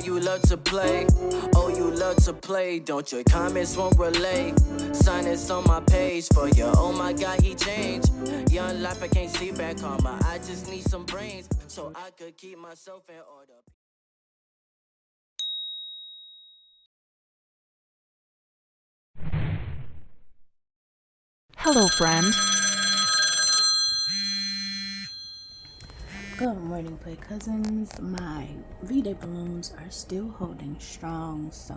you love to play. Oh, you love to play. Don't your comments won't relay. Sign this on my page for you. Oh my God, he changed. Young life, I can't see back karma. I just need some brains so I could keep myself in order. Hello, friend. Good morning, play cousins. My V-Day balloons are still holding strong, so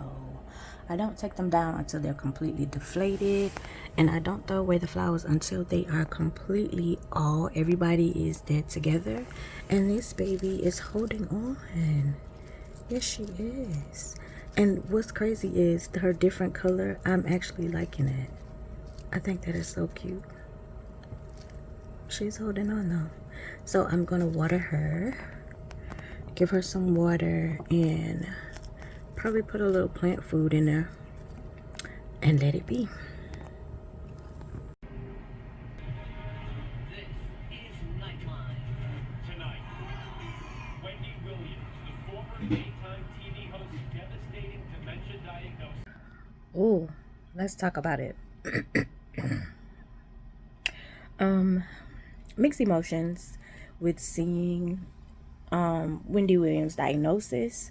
I don't take them down until they're completely deflated, and I don't throw away the flowers until they are completely all. Everybody is dead together, and this baby is holding on. Yes, she is. And what's crazy is her different color. I'm actually liking it. I think that is so cute. She's holding on though. So I'm gonna water her, give her some water, and probably put a little plant food in there and let it be. This is Nightline. Tonight, Wendy Williams, the former daytime TV host, devastating dementia diagnosis. Oh, let's talk about it. Mixed emotions with seeing Wendy Williams' diagnosis.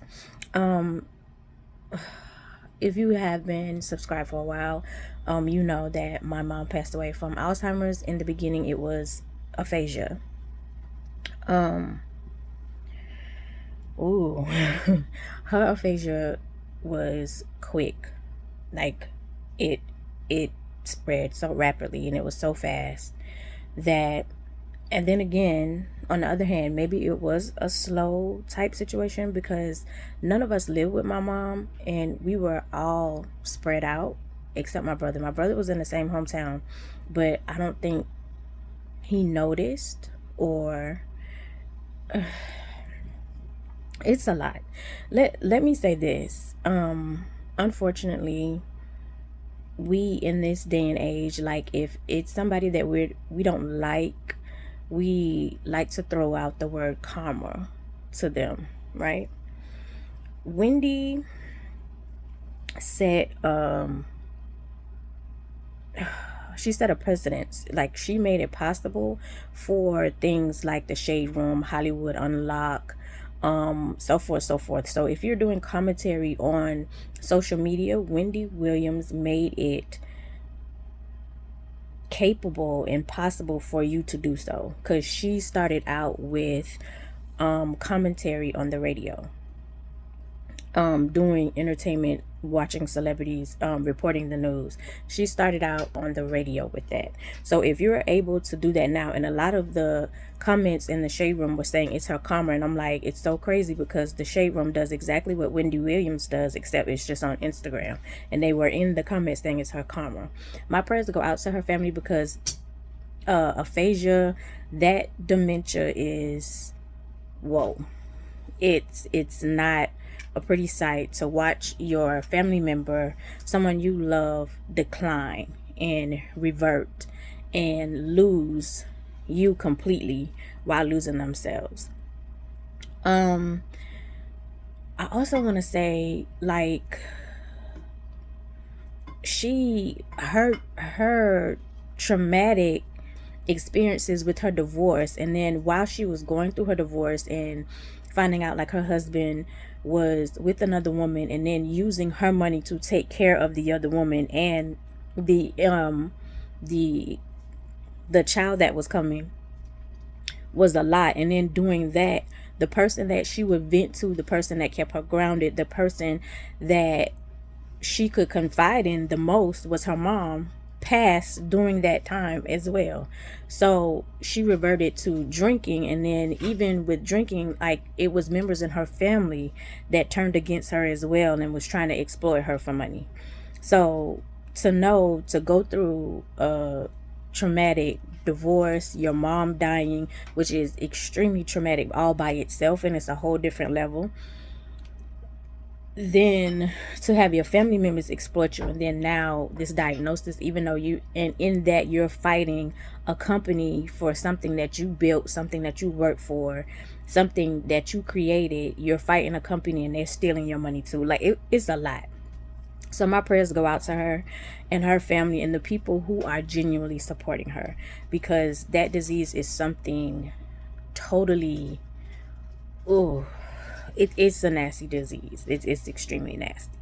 If you have been subscribed for a while, you know that my mom passed away from Alzheimer's. In the beginning, it was aphasia. Her aphasia was quick. Like it spread so rapidly, and it was so fast that. And then again, on the other hand, maybe it was a slow type situation because none of us lived with my mom, and we were all spread out except my brother. My brother was in the same hometown, but I don't think he noticed, or it's a lot. Let me say this. Unfortunately, we in this day and age, like if it's somebody that we don't like, we like to throw out the word karma to them, right? Wendy said she set a precedence. Like, she made it possible for things like the Shade Room, Hollywood Unlock, so forth. So if you're doing commentary on social media, Wendy Williams made it capable and possible for you to do so, because she started out with commentary on the radio, doing entertainment, watching celebrities, reporting the news. She started out on the radio with that. So if you're able to do that now, and a lot of the comments in the Shade Room were saying it's her karma, and I'm like, it's so crazy because the Shade Room does exactly what Wendy Williams does, except it's just on Instagram, and they were in the comments saying it's her karma. My prayers go out to her family, because aphasia, that dementia is, whoa, it's not a pretty sight to watch your family member, someone you love, decline and revert and lose you completely while losing themselves. I also want to say, like, her traumatic experiences with her divorce, and then while she was going through her divorce and finding out like her husband was with another woman, and then using her money to take care of the other woman and the child that was coming, was a lot. And then doing that, the person that she would vent to, the person that kept her grounded, the person that she could confide in the most was her mom, passed during that time as well. So she reverted to drinking, and then even with drinking, like, it was members in her family that turned against her as well and was trying to exploit her for money. So to go through a traumatic divorce, your mom dying, which is extremely traumatic all by itself, and it's a whole different level. then to have your family members exploit you, and then now this diagnosis, even though you, and in that you're fighting a company for something that you built, something that you worked for, something that you created, you're fighting a company and they're stealing your money too. Like it's a lot. So my prayers go out to her and her family and the people who are genuinely supporting her, because that disease is something totally, oh, it's a nasty disease. It's extremely nasty.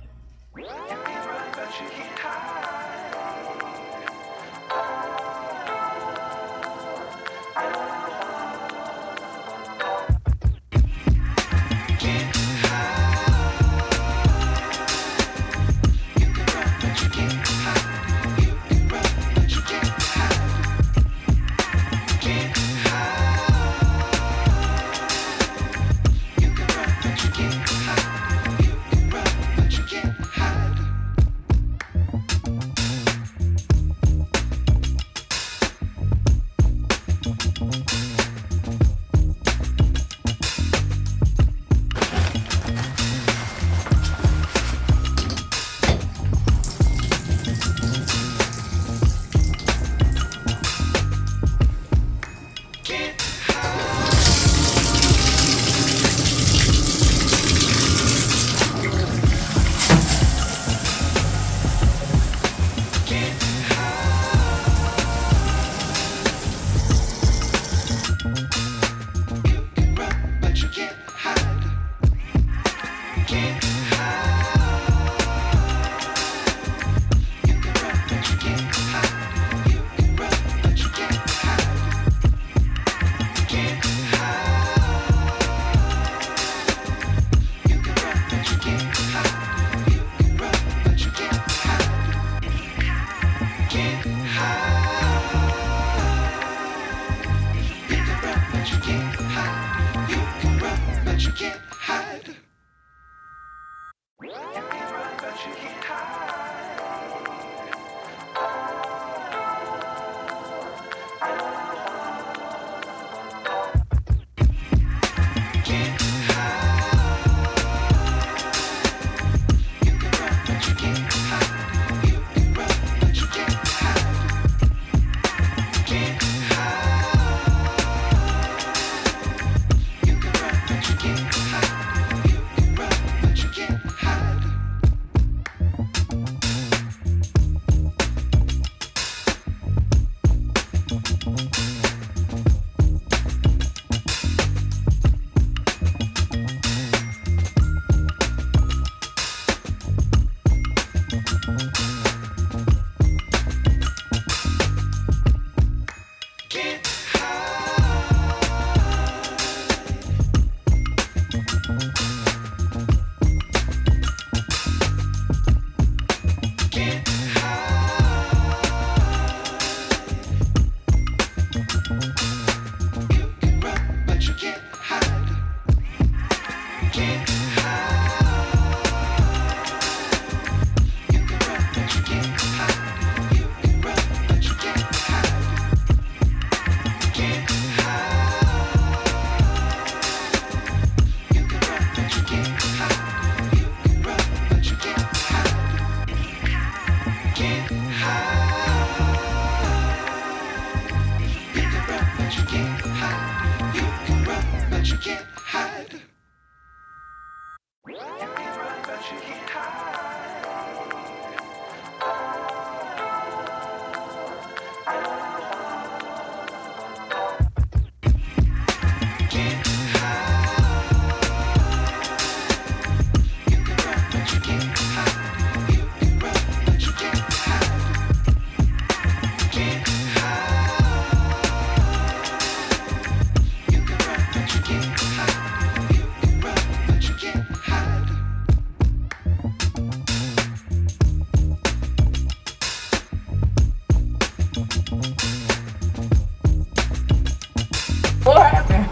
What happened?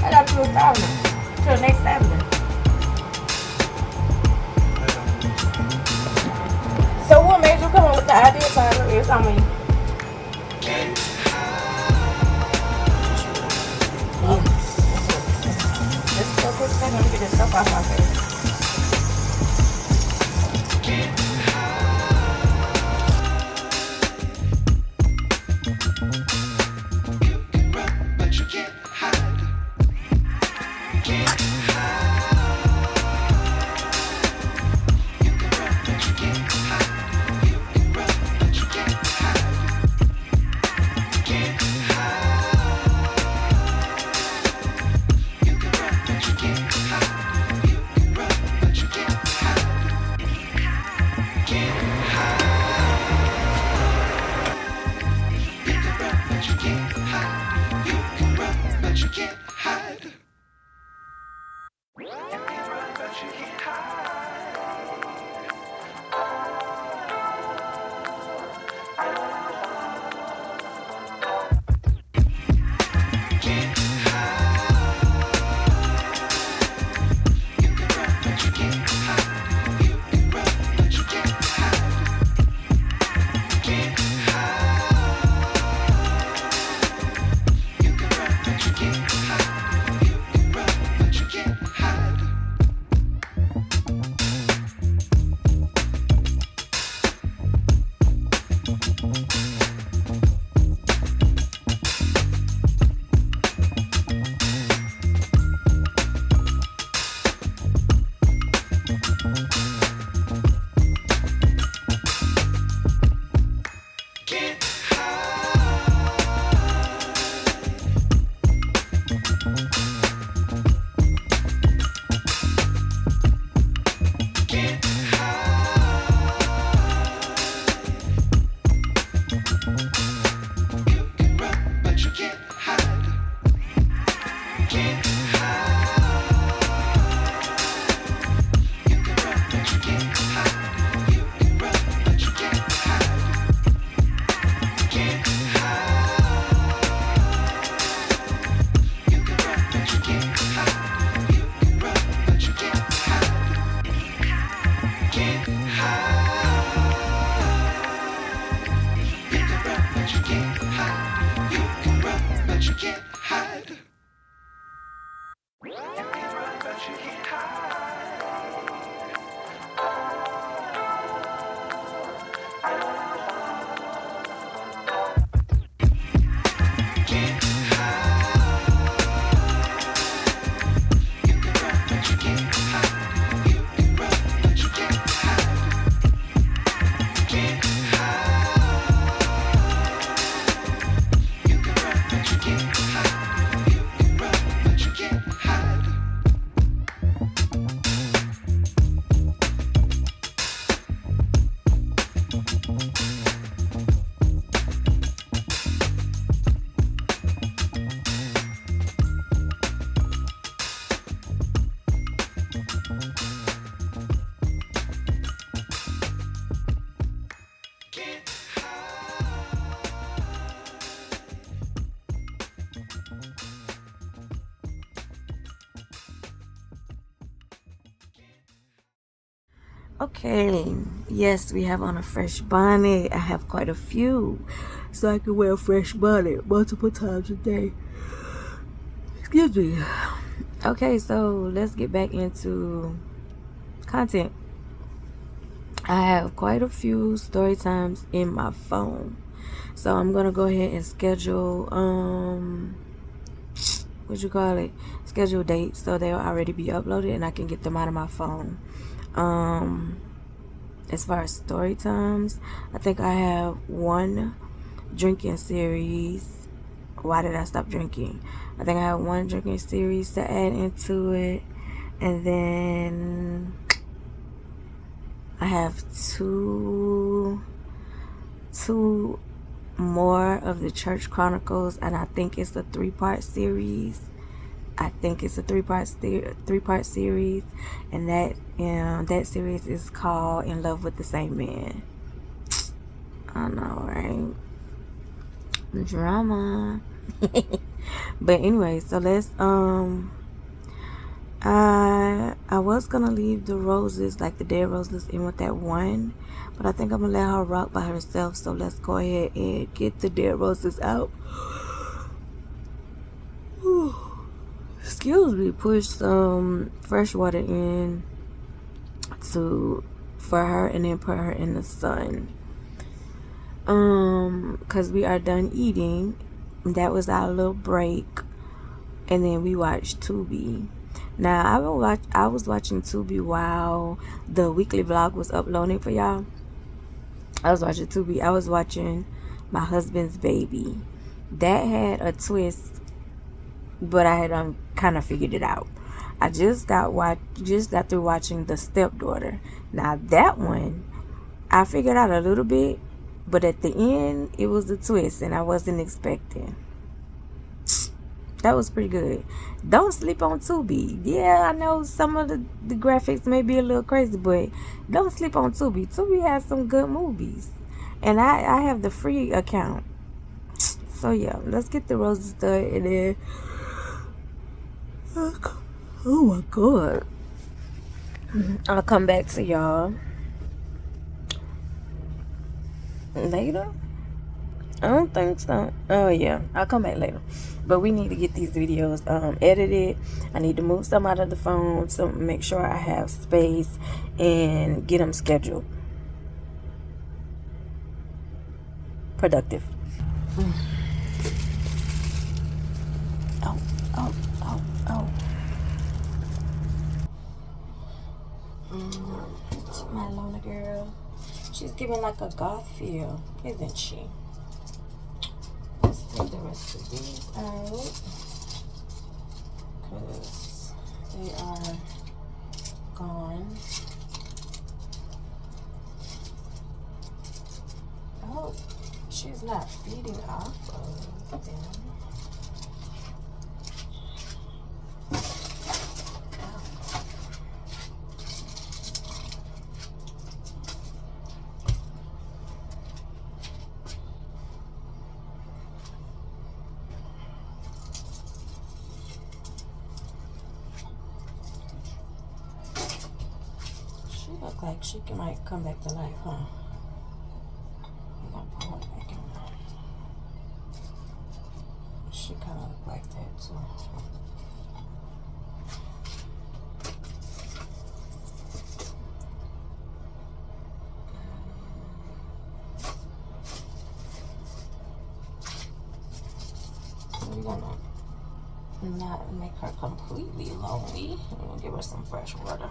I got to a Saturday. To the next Saturday. So what made you come up with the idea, Tyler? It's on me. Let's go quick second. Let me get this stuff off my face. Okay, yes, we have on a fresh bonnet. I have quite a few, so I can wear a fresh bonnet multiple times a day. Excuse me. Okay, so let's get back into content. I have quite a few story times in my phone, so I'm gonna go ahead and schedule schedule dates so they'll already be uploaded and I can get them out of my phone. As far as story times, I think I have one drinking series. Why did I stop drinking? I think I have one drinking series to add into it, and then I have two more of the Church Chronicles, and I think it's a three-part series. Three-part series, and that series is called In Love with the Same Man. I know, right? Drama. But anyway, so let's I was gonna leave the roses, like the dead roses, in with that one, but I think I'm gonna let her rock by herself. So let's go ahead and get the dead roses out. Excuse me. Push some fresh water in for her, and then put her in the sun. Cause we are done eating. That was our little break, and then we watched Tubi. Now I was watching Tubi while the weekly vlog was uploading for y'all. I was watching Tubi. I was watching My Husband's Baby. That had a twist, but I had kind of figured it out. I just got through watching The Stepdaughter. Now that one, I figured out a little bit, but at the end, it was a twist, and I wasn't expecting. That was pretty good. Don't sleep on Tubi. Yeah, I know some of the graphics may be a little crazy, but don't sleep on Tubi. Tubi has some good movies, and I have the free account. So yeah, let's get the roses started, and then oh my god, I'll come back to y'all later. I don't think so. Oh yeah, I'll come back later. But we need to get these videos edited. I need to move some out of the phone to make sure I have space and get them scheduled. Productive. Oh, oh, oh, oh. My Lona girl. She's giving like a goth feel, isn't she? Let's take the rest of these out because they are gone. Oh, she's not feeding off of them. Look like she might come back to life, huh? We're gonna pull her back in. She kind of look like that too. So we're gonna not make her completely lonely. We'll give her some fresh water.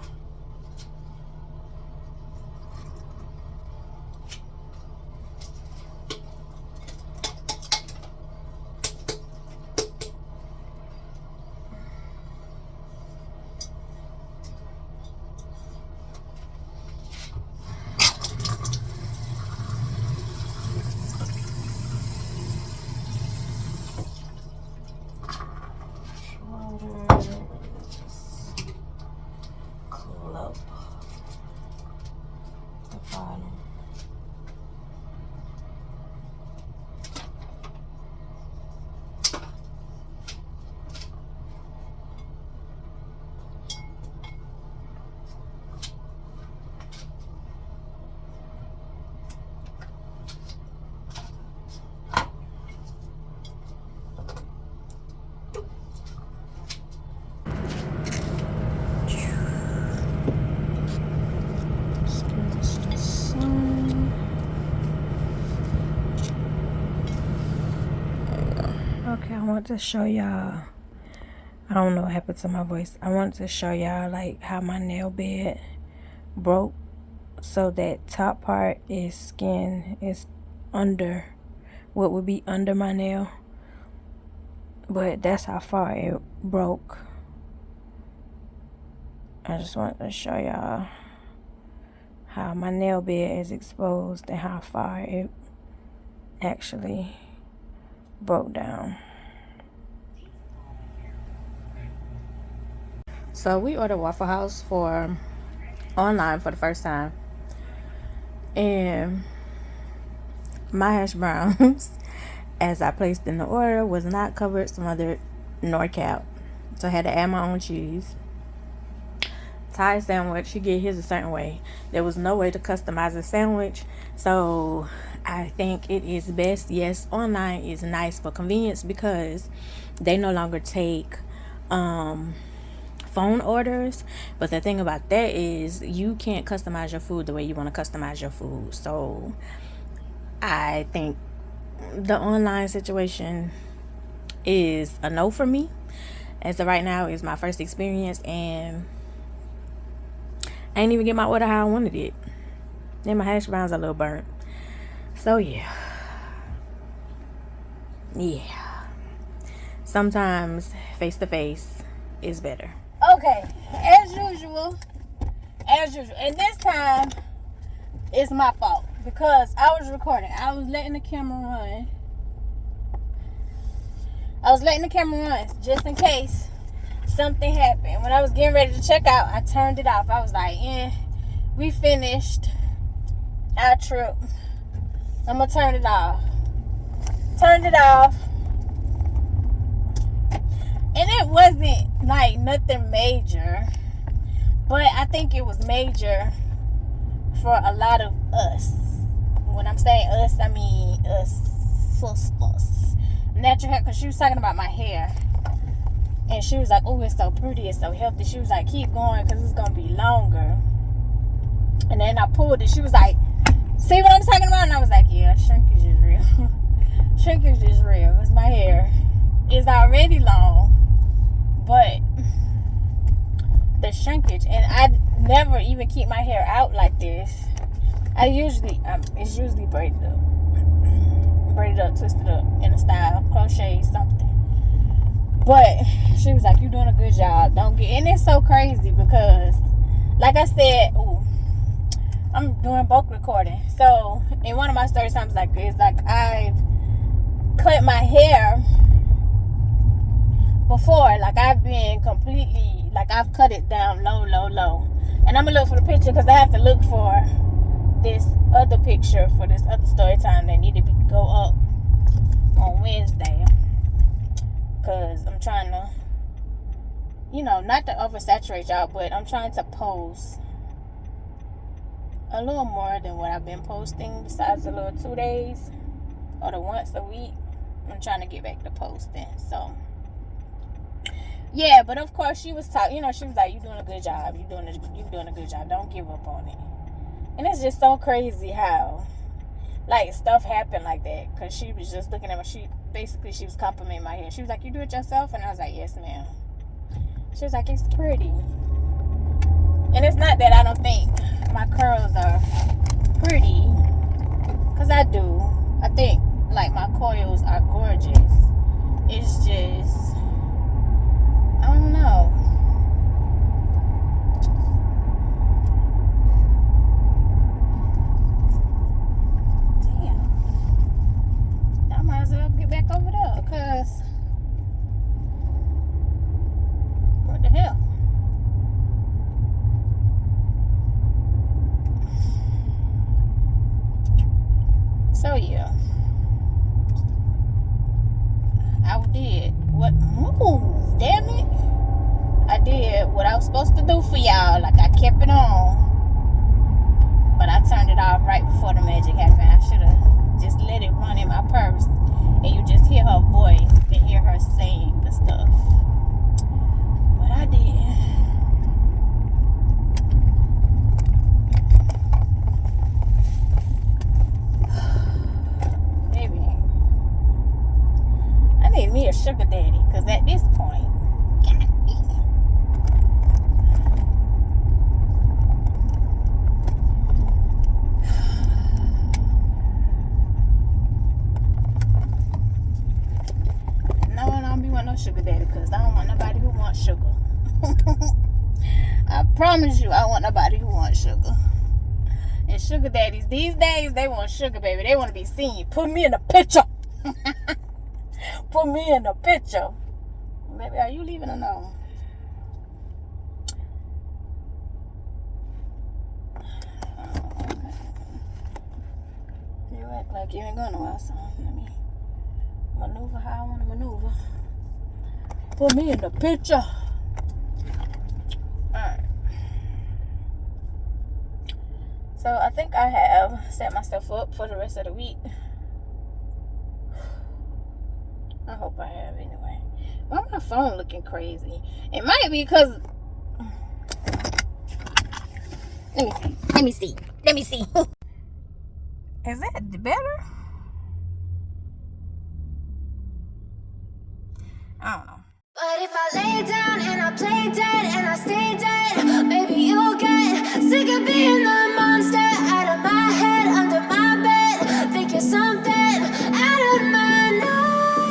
Okay, I want to show y'all. I don't know what happened to my voice. I want to show y'all like how my nail bed broke. So that top part is skin is under what would be under my nail. But that's how far it broke. I just want to show y'all how my nail bed is exposed and how far it actually broke down. So we ordered Waffle House online for the first time, and my hash browns as I placed in the order was not covered smothered nor capped, so I had to add my own cheese. Thai sandwich, you get his a certain way. There was no way to customize a sandwich, so I think it is best. Yes, online is nice for convenience because they no longer take phone orders, but the thing about that is you can't customize your food the way you want to customize your food. So I think the online situation is a no for me. As of right now, it's my first experience, and I ain't even get my order how I wanted it. Then my hash browns are a little burnt. So yeah. Sometimes face to face is better. Okay, as usual, and this time it's my fault because I was recording. I was letting the camera run. Just in case something happened. When I was getting ready to check out, I turned it off. I was like, we finished our trip. I'm gonna turn it off. Turned it off. And it wasn't like nothing major, But I think it was major for a lot of us. When I'm saying us, I mean us sisters. Natural hair, because she was talking about my hair. And she was like, oh, it's so pretty, it's so healthy. She was like, keep going because it's going to be longer. And then I pulled it. She was like, see what I'm talking about? And I was like, yeah, shrinkage is real. Shrinkage is real. Because my hair is already long. But the shrinkage. And I never even keep my hair out like this. I usually, it's usually braided up. Braided up, twisted up in a style. Crochet, something. But she was like, you doing a good job. Don't get, and it's so crazy because, like I said, ooh, I'm doing bulk recording. So in one of my story times like this, like I've cut my hair before. Like I've been completely, like I've cut it down low. And I'm gonna look for the picture because I have to look for this other picture for this other story time that needed to go up on Wednesday. Because I'm trying to, you know, not to oversaturate y'all, but I'm trying to post a little more than what I've been posting, besides the little 2 days or the once a week. I'm trying to get back to posting. So yeah, but of course she was talking, you know, she was like, you doing a good job, you doing a good job, don't give up on it. And it's just so crazy how like stuff happened like that, because she was just looking at me. She was complimenting my hair. She was like, you do it yourself? And I was like, yes ma'am. She was like, it's pretty. And it's not that I don't think my curls are pretty, because I do. I think like my coils are gorgeous. It's just, I don't know. Back over there, because what the hell? So yeah, I did what? Move, damn it! I did what I was supposed to do for y'all. Like I kept it on, but I turned it off right before the magic happened. I should have just let it run in my purse. And you just hear her voice and hear her saying the stuff. But I did. Baby, I need me a sugar daddy, because at this point, sugar daddy, because I don't want nobody who wants sugar. I promise you, I don't want nobody who wants sugar. And sugar daddies these days, they want sugar, baby. They want to be seen. Put me in a picture. Put me in a picture. Baby, are you leaving or no? Oh, okay. You act like you ain't going nowhere, so let me maneuver how I want to maneuver. Put me in the picture. Alright. So I think I have set myself up for the rest of the week. I hope I have anyway. Why my phone looking crazy? It might be because let me see. Is that better? I don't know. But if I lay down and I play dead and I stay dead, maybe you'll get sick of being the monster out of my head, under my bed. Think you're something out of my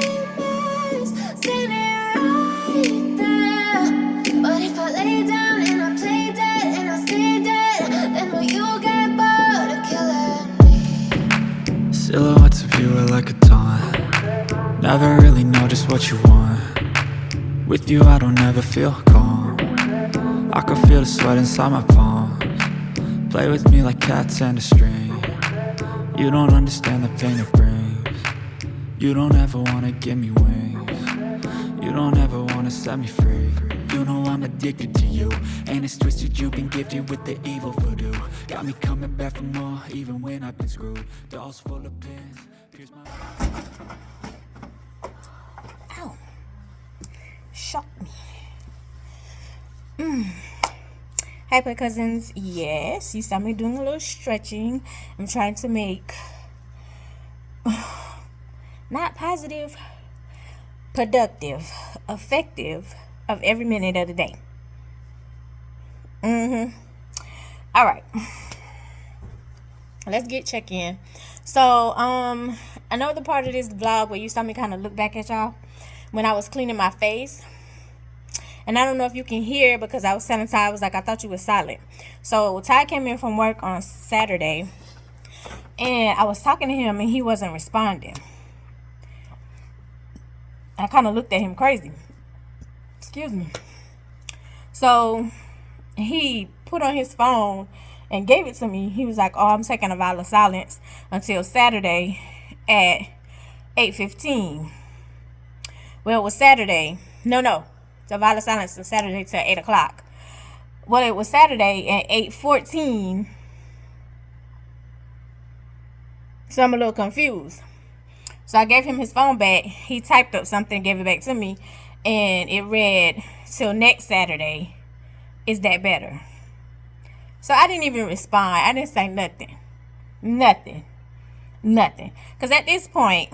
nightmares, standing right there. But if I lay down and I play dead and I stay dead, then will you get bored of killing me? Silhouettes of you are like a taunt. Never really know just what you want. With you I don't ever feel calm. I can feel the sweat inside my palms. Play with me like cats and a string. You don't understand the pain it brings. You don't ever wanna give me wings. You don't ever wanna set me free. you know I'm addicted to you. And it's twisted, you've been gifted with the evil voodoo. Got me coming back for more, even when I've been screwed. Dolls full of pins, here's my... Ow. Shocked me. Hi, play cousins. Yes, you saw me doing a little stretching. I'm trying to make not positive, productive, effective of every minute of the day. All right, let's get check in. So I know the part of this vlog where you saw me kind of look back at y'all when I was cleaning my face. And I don't know if you can hear, because I was telling Ty, I was like, I thought you was silent. So Ty came in from work on Saturday, and I was talking to him, and he wasn't responding. I kind of looked at him crazy. Excuse me. So he put on his phone and gave it to me. He was like, oh, I'm taking a vow of silence until Saturday at 8:15. Well, it was Saturday. No. The vow of silence was Saturday till 8 o'clock. Well, it was Saturday at 8:14. So I'm a little confused. So I gave him his phone back. He typed up something, gave it back to me, and it read, till next Saturday. Is that better? So I didn't even respond. I didn't say nothing. Nothing. Because at this point,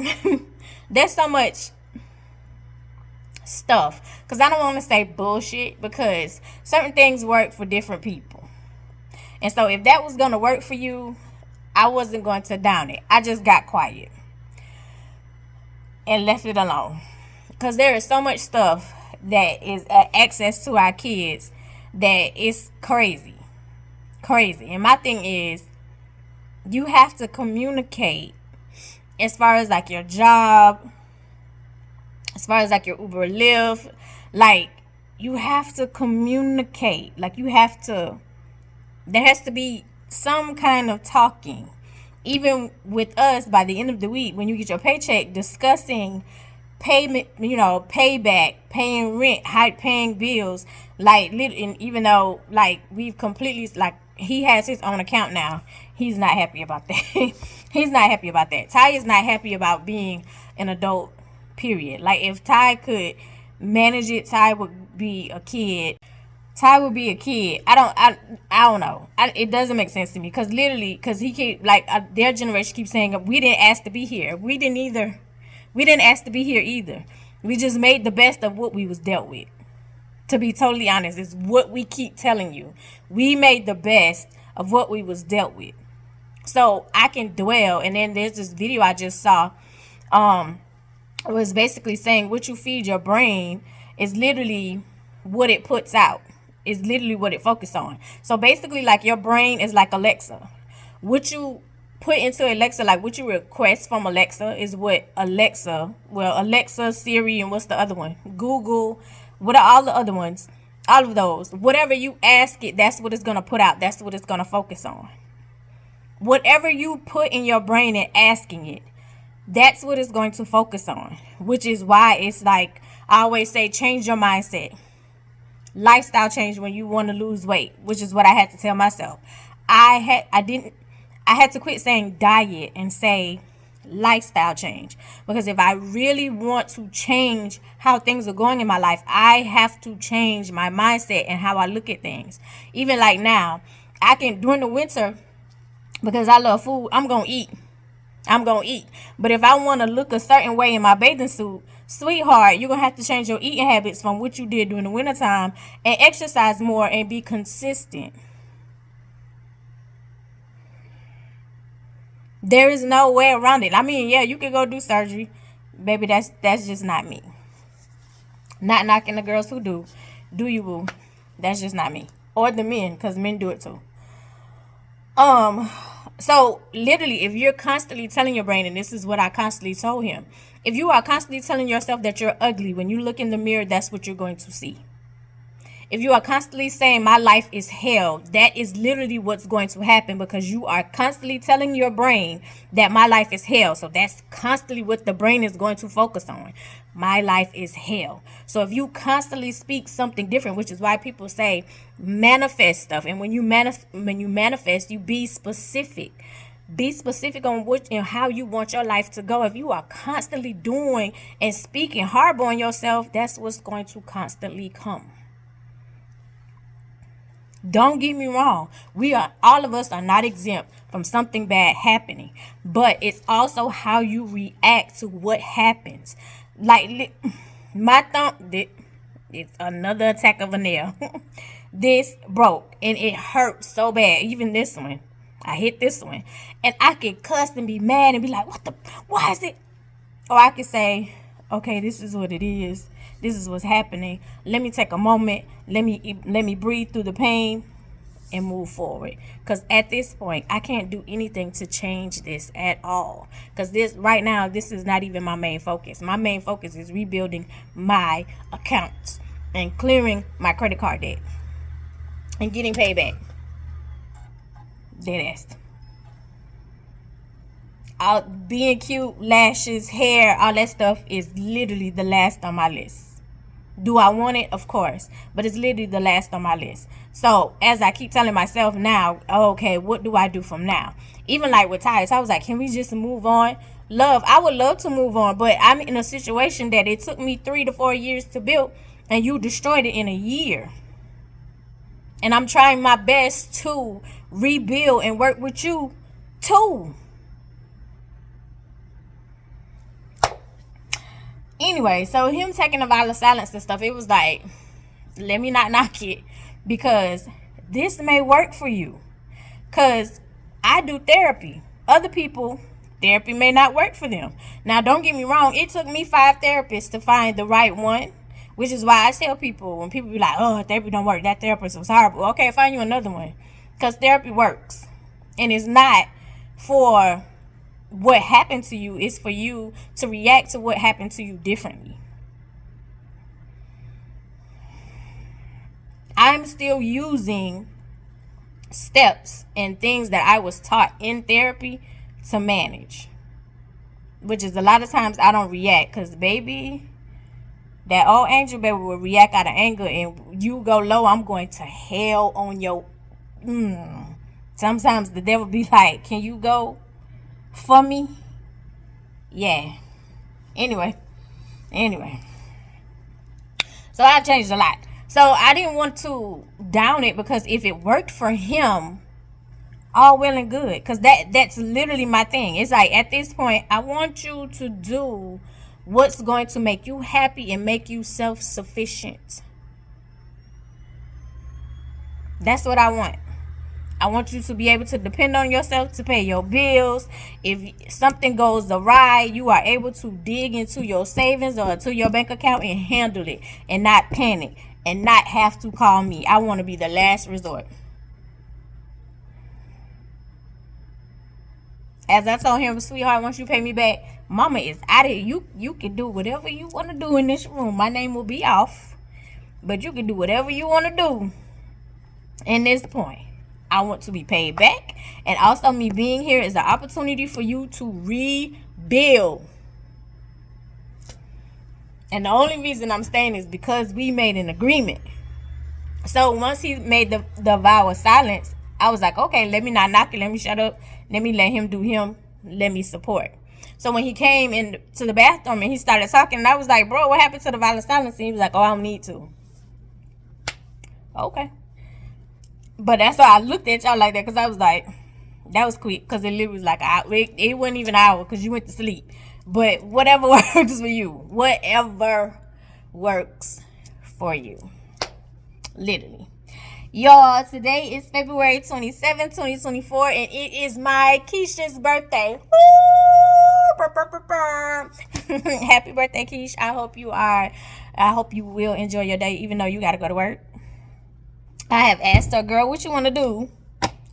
there's so much stuff, because I don't want to say bullshit, because certain things work for different people. And so if that was going to work for you, I wasn't going to down it. I just got quiet and left it alone, because there is so much stuff that is access to our kids that is crazy. And my thing is, you have to communicate as far as like your job, as far as like your Uber, Lyft. Like, you have to communicate. Like, there has to be some kind of talking. Even with us, by the end of the week, when you get your paycheck, discussing payment, payback, paying rent, paying bills. Like, and even though, like, we've completely, like, he has his own account now, he's not happy about that. He's not happy about that. Ty is not happy about being an adult, period. Like, if Ty could manage it, Ty would be a kid. I don't know. It doesn't make sense to me, because he keep, like, their generation keeps saying, we didn't ask to be here. We didn't ask to be here either. We just made the best of what we was dealt with. To be totally honest, it's what we keep telling you. We made the best of what we was dealt with. So I can dwell. And then there's this video I just saw. It was basically saying what you feed your brain is literally what it puts out. Is literally what it focuses on. So basically, like, your brain is like Alexa. What you put into Alexa, like what you request from Alexa, is what Alexa, Siri, and what's the other one? Google, what are all the other ones? All of those. Whatever you ask it, that's what it's going to put out. That's what it's going to focus on. Whatever you put in your brain and asking it, that's what it's going to focus on. Which is why it's like, I always say, change your mindset. Lifestyle change when you want to lose weight, which is what I had to tell myself. I had to quit saying diet and say lifestyle change, because if I really want to change how things are going in my life, I have to change my mindset and how I look at things. Even like now, I can, during the winter, because I love food, I'm gonna eat. But if I want to look a certain way in my bathing suit, sweetheart, you're going to have to change your eating habits from what you did during the wintertime and exercise more and be consistent. There is no way around it. I mean, yeah, you can go do surgery. Baby, that's just not me. Not knocking the girls who do. Do you, boo? That's just not me. Or the men, because men do it too. So literally, if you're constantly telling your brain, and this is what I constantly told him, if you are constantly telling yourself that you're ugly, when you look in the mirror, that's what you're going to see. If you are constantly saying my life is hell, that is literally what's going to happen, because you are constantly telling your brain that my life is hell. So that's constantly what the brain is going to focus on. My life is hell. So if you constantly speak something different, which is why people say manifest stuff. And when you manifest, you be specific. Be specific on what and how you want your life to go. If you are constantly doing and speaking horrible on yourself, that's what's going to constantly come. Don't get me wrong. All of us are not exempt from something bad happening, but it's also how you react to what happens. Like my thumb, it's another attack of a nail. This broke and it hurt so bad. Even this one. I hit this one, and I could cuss and be mad and be like, why is it? Or I could say, okay, this is what it is. This is what's happening. Let me take a moment. Let me breathe through the pain and move forward. Because at this point, I can't do anything to change this at all. Because right now, this is not even my main focus. My main focus is rebuilding my accounts and clearing my credit card debt and getting paid back. Dead ass. Being cute, lashes, hair, all that stuff is literally the last on my list. Do I want it? Of course. But it's literally the last on my list. So as I keep telling myself now, okay, what do I do from now? Even like with tires, I was like, can we just move on? I would love to move on, but I'm in a situation that it took me 3 to 4 years to build, and you destroyed it in a year. And I'm trying my best to rebuild and work with you too. Anyway, so him taking a vow of silence and stuff, it was like, let me not knock it, because this may work for you. Because I do therapy. Other people, therapy may not work for them. Now, don't get me wrong. It took me 5 therapists to find the right one. Which is why I tell people, when people be like, oh, therapy don't work, that therapist was horrible. Okay, find you another one. Because therapy works. And it's not for what happened to you. It's for you to react to what happened to you differently. I'm still using steps and things that I was taught in therapy to manage. Which is a lot of times I don't react. Because, baby, that old angel baby will react out of anger, and you go low, I'm going to hell on your. Sometimes the devil be like, can you go for me? Yeah. Anyway. So I changed a lot. So I didn't want to down it, because if it worked for him, all well and good. Because that's literally my thing. It's like, at this point, I want you to do what's going to make you happy and make you self-sufficient. That's what I want. I want you to be able to depend on yourself to pay your bills. If something goes awry, you are able to dig into your savings or to your bank account and handle it and not panic and not have to call me. I want to be the last resort. As I told him, sweetheart, once you pay me back, mama is out of here. You can do whatever you want to do in this room. My name will be off, but you can do whatever you want to do in this point. I want to be paid back. And also, me being here is an opportunity for you to rebuild. And the only reason I'm staying is because we made an agreement. So once he made the vow of silence, I was like, okay, let me not knock it. Let me shut up. Let me let him do him. Let me support. So when he came into the bathroom and he started talking, and I was like, bro, what happened to the vow of silence? And he was like, oh, I don't need to. Okay. But that's why I looked at y'all like that, because I was like, that was quick. Because it literally was like, it wasn't even an hour because you went to sleep. But whatever works for you. Whatever works for you. Literally. Y'all, today is February 27, 2024, and it is my Keisha's birthday. Happy birthday, Keish. I hope you will enjoy your day, even though you got to go to work. I have asked her, girl, what you want to do?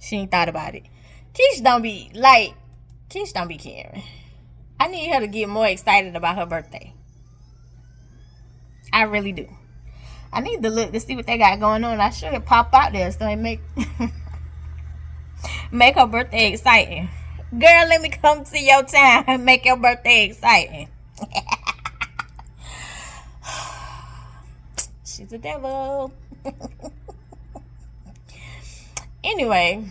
She ain't thought about it. Keish don't be caring. I need her to get more excited about her birthday. I really do. I need to look to see what they got going on. I should pop out there so they make make her birthday exciting. Girl, let me come to your town and make your birthday exciting. She's a devil. Anyway,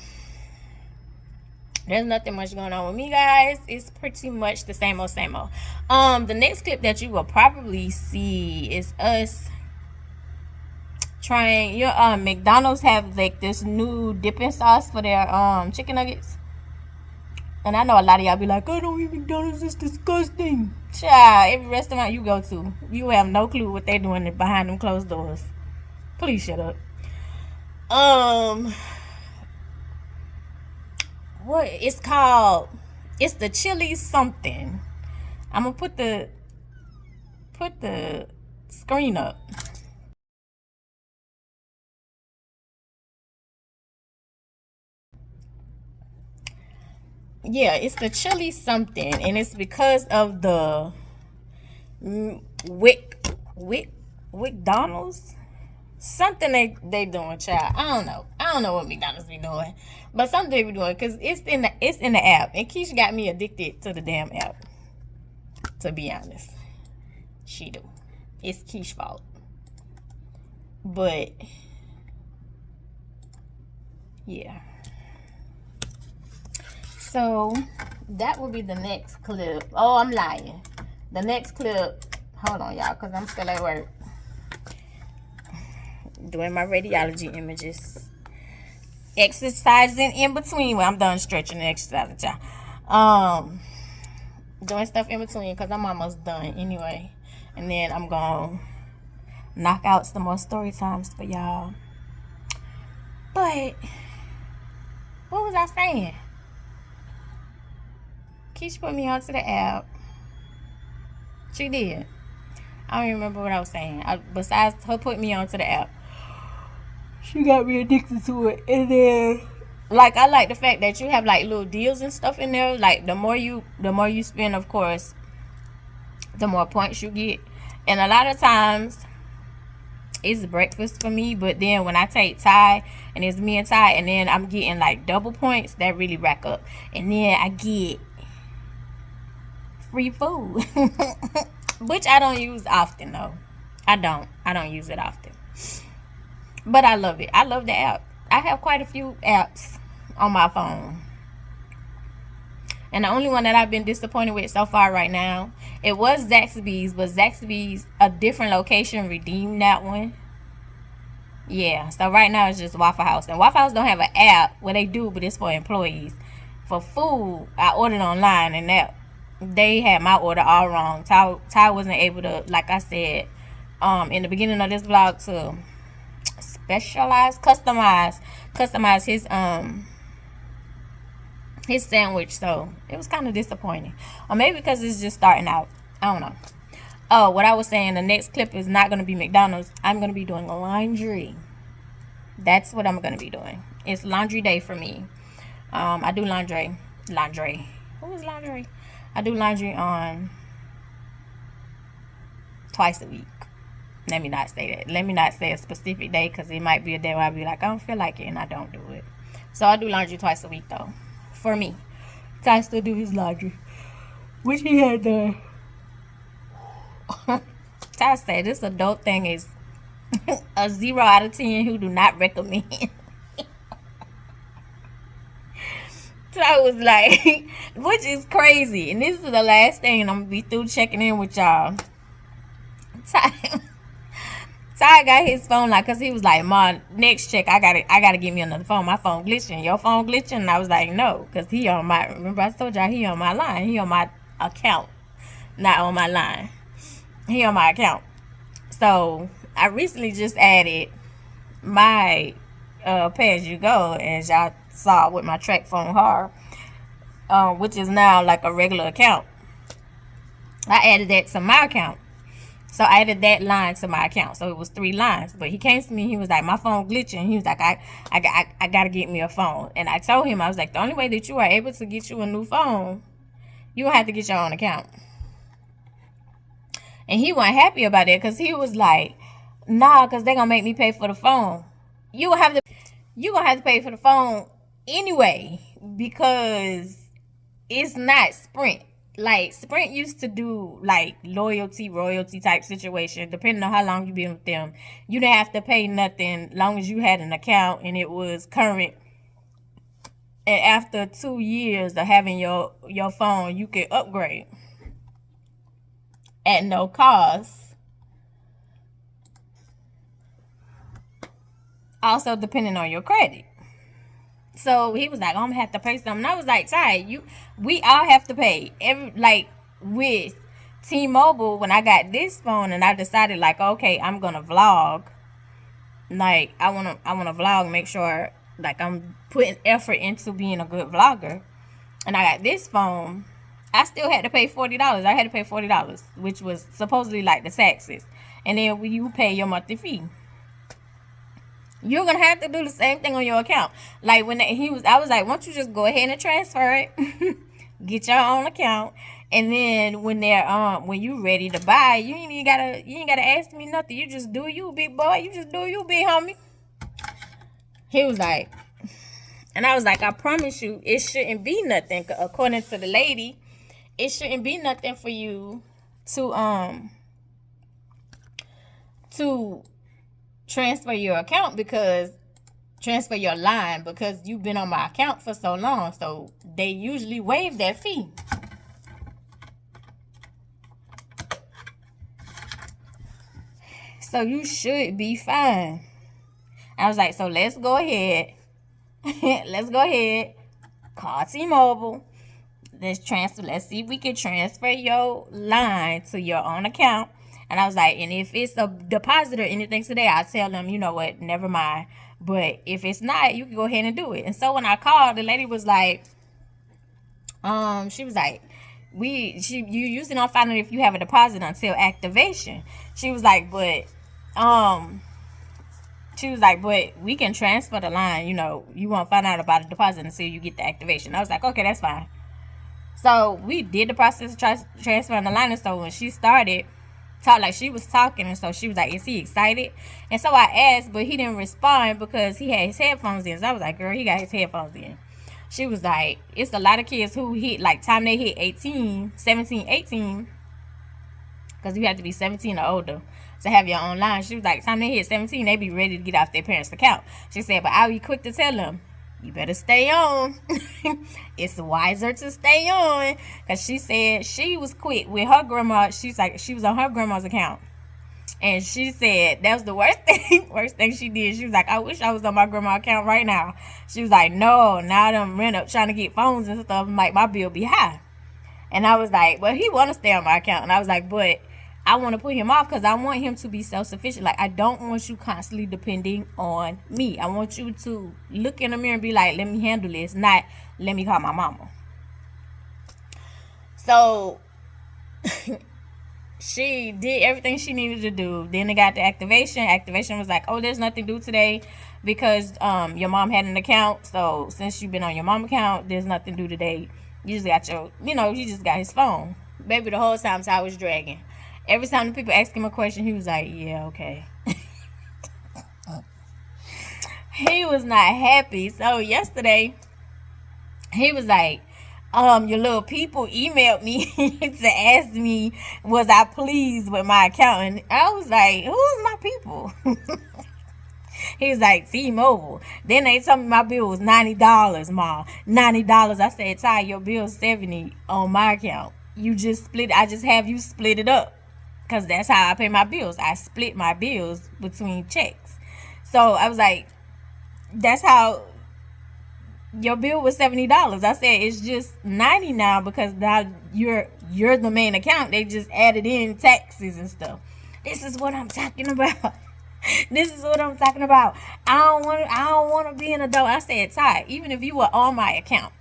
there's nothing much going on with me, guys. It's pretty much the same old, same old. The next clip that you will probably see is us trying. Your McDonald's have like this new dipping sauce for their chicken nuggets. And I know a lot of y'all be like, I don't eat McDonald's, it's disgusting. Child, every restaurant you go to, you have no clue what they're doing behind them closed doors. Please shut up. What it's called? It's the chili something. I'm gonna put the screen up. Yeah, it's the chili something, and it's because of the McDonald's something they doing, child. I don't know what McDonald's be doing, but something they be doing because it's in the app, and Keisha got me addicted to the damn app. To be honest, she do. It's Keisha's fault, but yeah. So that will be the next clip. Oh, I'm lying. The next clip. Hold on, y'all, because I'm still at work doing my radiology images, exercising in between. Well, I'm done stretching and exercising, y'all. Doing stuff in between because I'm almost done anyway. And then I'm gonna knock out some more story times for y'all. But what was I saying? Keisha put me onto the app. She did. I don't even remember what I was saying. Besides her putting me onto the app, she got me addicted to it. And then, like, I like the fact that you have like little deals and stuff in there. Like, the more you spend, of course, the more points you get. And a lot of times it's breakfast for me, but then when I take Ty and it's me and Ty, and then I'm getting like double points, that really rack up. And then I get free food, which I don't use often though. I don't use it often, but I love it. I love the app. I have quite a few apps on my phone, and the only one that I've been disappointed with so far right now, it was Zaxby's, but Zaxby's, a different location, redeemed that one. Yeah, so right now it's just Waffle House, and Waffle House don't have an app. Well, they do, but it's for employees. For food, I ordered online, and that they had my order all wrong. Ty wasn't able to, like I said in the beginning of this vlog, to customize his sandwich. So it was kind of disappointing, or maybe because it's just starting out. I don't know. Oh, what I was saying, the next clip is not going to be McDonald's. I'm going to be doing laundry. That's what I'm going to be doing. It's laundry day for me. I do laundry. What was laundry? I do laundry on twice a week. Let me not say that. Let me not say a specific day, because it might be a day where I'll be like, I don't feel like it, and I don't do it. So I do laundry twice a week, though. For me. Ty still do his laundry, which he had done. Ty said this adult thing is a 0 out of 10 who do not recommend. So I was like, which is crazy. And this is the last thing, and I'm gonna be through checking in with y'all. Ty got his phone like, cause he was like, "Ma, next check, I gotta get me another phone. My phone glitching. Your phone glitching?" And I was like, "No," cause he on my. Remember I told y'all he on my line. He on my account, not on my line. He on my account. So I recently just added my pay as you go, as y'all saw with my track phone hard, which is now like a regular account. I added that to my account. So I added that line to my account. So it was 3 lines. But he came to me, he was like, my phone glitching. He was like, I gotta get me a phone. And I told him, I was like, the only way that you are able to get you a new phone, you will have to get your own account. And he wasn't happy about it, because he was like, Nah, because they're going to make me pay for the phone. You gonna have to pay for the phone anyway, because it's not Sprint. Like, Sprint used to do like royalty type situation. Depending on how long you been with them, you didn't have to pay nothing long as you had an account and it was current. And after 2 years of having your phone, you can upgrade at no cost. Also depending on your credit. So he was like, I'm gonna have to pay something. I was like, Ty, we all have to pay. With T-Mobile, when I got this phone and I decided like, okay, I'm gonna vlog. Like I wanna vlog, make sure like I'm putting effort into being a good vlogger. And I got this phone, I still had to pay $40. I had to pay $40, which was supposedly like the taxes. And then you pay your monthly fee. You're gonna have to do the same thing on your account. Like when I was like, why don't you just go ahead and transfer it, get your own account, and then when you ready to buy, you ain't gotta ask me nothing. You just do you, big boy. You just do you, big homie. He was like, and I was like, I promise you, it shouldn't be nothing. According to the lady, it shouldn't be nothing for you to transfer your account, transfer your line, because you've been on my account for so long. So they usually waive that fee. So you should be fine. I was like, so let's go ahead. Call T-Mobile. Let's see if we can transfer your line to your own account. And I was like, and if it's a deposit or anything today, I'll tell them, you know what, never mind. But if it's not, you can go ahead and do it. And so when I called, the lady was like, she was like, you usually don't find out if you have a deposit until activation. She was like, but we can transfer the line. You know, you won't find out about a deposit until you get the activation. I was like, okay, that's fine. So we did the process of transferring the line. And so when she started, she was talking, and so she was like, is he excited? And so I asked, but he didn't respond because he had his headphones in. So I was like, girl, he got his headphones in. She was like, it's a lot of kids who hit, like, time they hit 17, 18, because you have to be 17 or older to have your own line. She was like, time they hit 17, they be ready to get off their parents' account. She said, but I'll be quick to tell them, you better stay on. It's wiser to stay on. Because she said she was quick with her grandma. She's like, she was on her grandma's account. And she said that was the worst thing she did. She was like, I wish I was on my grandma's account right now. She was like, no, now I'm rent up trying to get phones and stuff. I'm like, my bill be high. And I was like, well, he want to stay on my account. And I was like, but I want to put him off because I want him to be self-sufficient. Like, I don't want you constantly depending on me. I want you to look in the mirror and be like, let me handle this, not let me call my mama. So she did everything she needed to do. Then they got the activation. Activation was like, oh, there's nothing due today because your mom had an account. So since you've been on your mom account, there's nothing due today. You just got you just got his phone. Baby, the whole time I was dragging. Every time the people asked him a question, he was like, yeah, okay. He was not happy. So yesterday, he was like, your little people emailed me to ask me, was I pleased with my account? And I was like, who's my people? He was like, T-Mobile. Then they told me my bill was $90, Ma. $90. I said, Ty, your bill's $70 on my account. You just split. I just have you split it up. Because that's how I pay my bills. I split my bills between checks. So I was like, that's how your bill was $70. I said, it's just $90 now because now you're the main account. They just added in taxes and stuff. This is what I'm talking about. This is what I'm talking about. I don't want to be an adult. I said, Ty, even if you were on my account,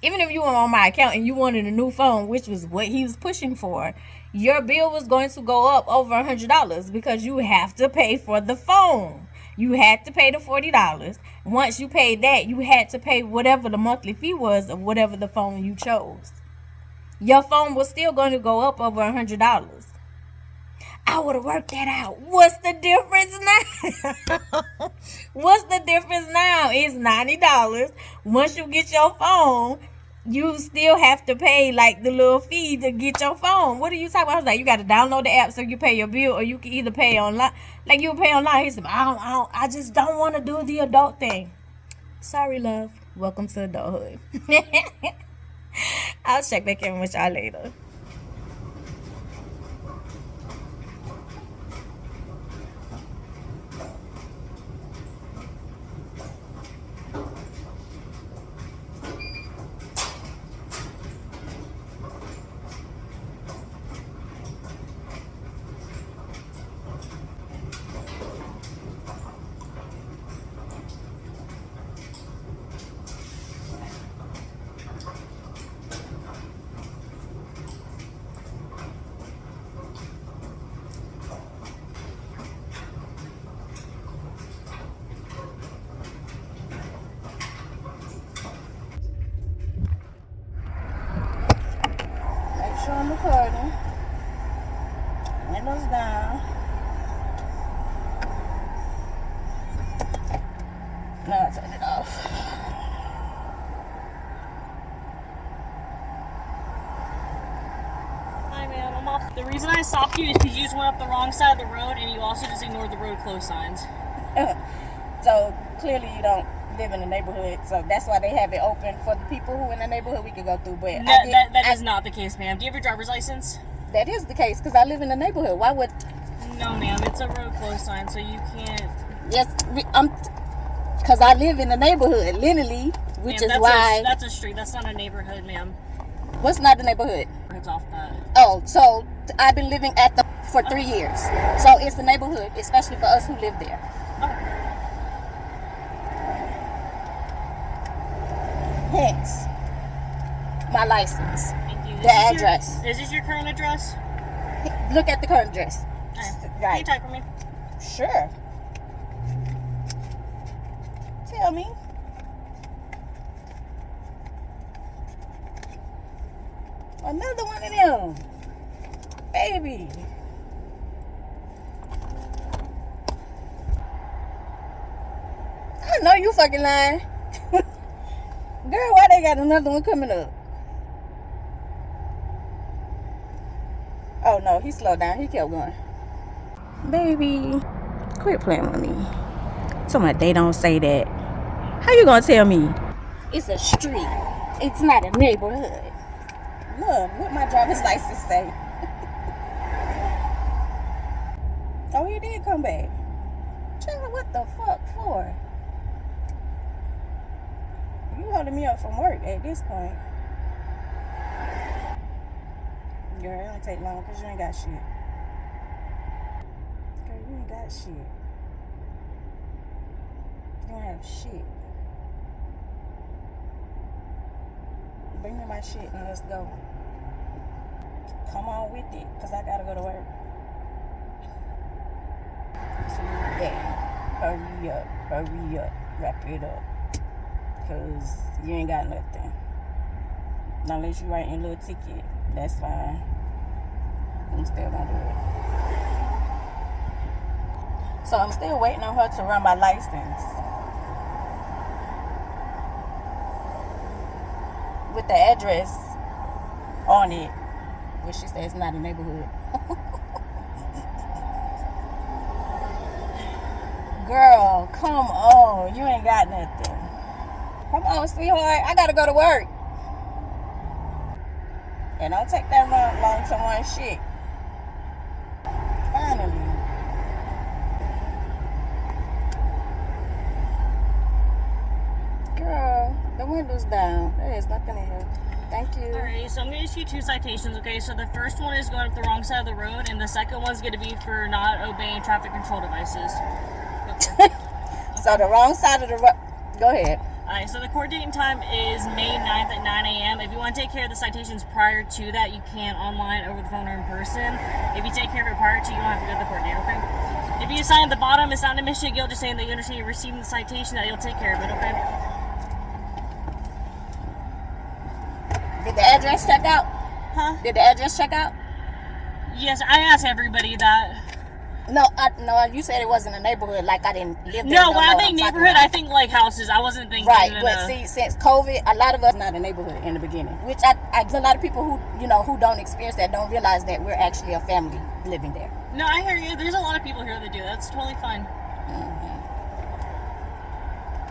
even if you were on my account and you wanted a new phone, which was what he was pushing for, your bill was going to go up over $100 because you have to pay for the phone. You had to pay the $40. Once you paid that, you had to pay whatever the monthly fee was of whatever the phone you chose. Your phone was still going to go up over $100. I would have worked that out. What's the difference now? What's the difference now? It's $90. Once you get your phone, you still have to pay like the little fee to get your phone. What are you talking about? I was like, you got to download the app so you pay your bill, or you can either pay online. Like you pay online. He said, I just don't want to do the adult thing. Sorry, love. Welcome to adulthood. I'll check back in with y'all later. I'm recording. Windows down. Now I turn it off. Hi, man. I'm off. The reason I stopped you is because you just went up the wrong side of the road and you also just ignored the road closed signs. So clearly you don't live in the neighborhood, so that's why they have it open for the people who in the neighborhood we could go through. But No, that is not the case, ma'am. Do you have your driver's license? That is the case because I live in the neighborhood. Why would? No, ma'am. It's a road closed sign, so you can't. Yes, because I live in the neighborhood, literally, which is why. That's a street. That's not a neighborhood, ma'am. What's not the neighborhood? It's off that. Oh, so I've been living at the for 3 years, so it's the neighborhood, especially for us who live there. Okay. Hence, my license, Thank you. the address. Is this your current address? Look at the current address. Can you Right. type for me? Sure. Tell me. Another one of them. Baby. I know you fucking lying. Girl, why they got another one coming up? Oh no, he slowed down. He kept going. Baby, quit playing with me. Somebody, they don't say that. How you gonna tell me? It's a street. It's not a neighborhood. Look, what my driver's license say? Oh, he did come back. Child, what the fuck for? You holding me up from work at this point. Girl, it don't take long because you ain't got shit. Girl, you ain't got shit. You don't have shit. Bring me my shit and let's go. Come on with it, because I gotta go to work. So, yeah, hurry up, wrap it up. Because you ain't got nothing. Unless you write your little ticket, that's fine. I'm still gonna do it. So I'm still waiting on her to run my license. With the address on it, which she says it's not a neighborhood. Girl, come on. You ain't got nothing. Come on, sweetheart. I gotta go to work. And don't take that long to run shit. Finally. Girl, the window's down. There is nothing in here. Thank you. Alright, so I'm going to issue 2 citations, okay? So the first one is going up the wrong side of the road, and the second one's going to be for not obeying traffic control devices. Okay. So the wrong side of the road. Go ahead. Alright, so the court date and time is May 9th at 9 a.m. If you want to take care of the citations prior to that, you can online, over the phone, or in person. If you take care of it prior to, you don't have to go to the court date, okay? If you sign at the bottom, it's not an admission guilt, just saying that you understand you're receiving the citation, that you'll take care of it, okay? Did the address check out? Huh? Did the address check out? Yes, I asked everybody that. No, you said it wasn't a neighborhood, like I didn't live there. No, when I think neighborhood, I think like houses. I wasn't thinking. Right, but see, since COVID, a lot of us not a neighborhood in the beginning, which a lot of people who who don't experience that don't realize that we're actually a family living there. No, I hear you. There's a lot of people here that do. That's totally fine.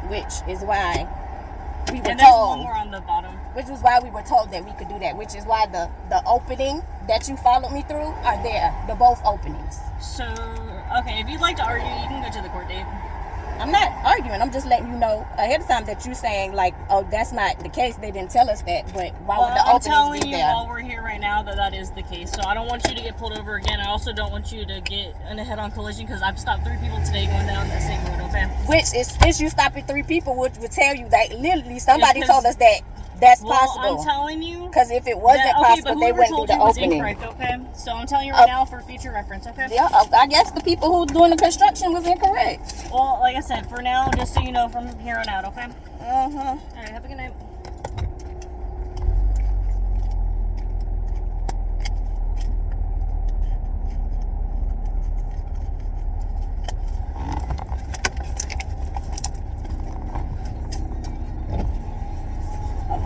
Which is why we were And there's told. one more on the bottom. Which is why we were told that we could do that. Which is why the opening that you followed me through are there. The both openings. So, okay, if you'd like to argue, you can go to the court date. I'm not arguing. I'm just letting you know ahead of time that you're saying like, oh, that's not the case. They didn't tell us that. But why would the I'm openings telling be you there? while we're here right now that is the case. So I don't want you to get pulled over again. I also don't want you to get in a head-on collision because I've stopped 3 people today going down that same road. Okay. Which is since you stopping 3 people, which would tell you that literally somebody Because- told us that that's Well, possible. I'm telling you. Because if it wasn't possible, they wouldn't do the opening. Incorrect, okay? So I'm telling you right now for future reference, okay? Yeah, I guess the people who doing the construction was incorrect. Well, like I said, for now, just so you know from here on out, okay? All right, have a good night.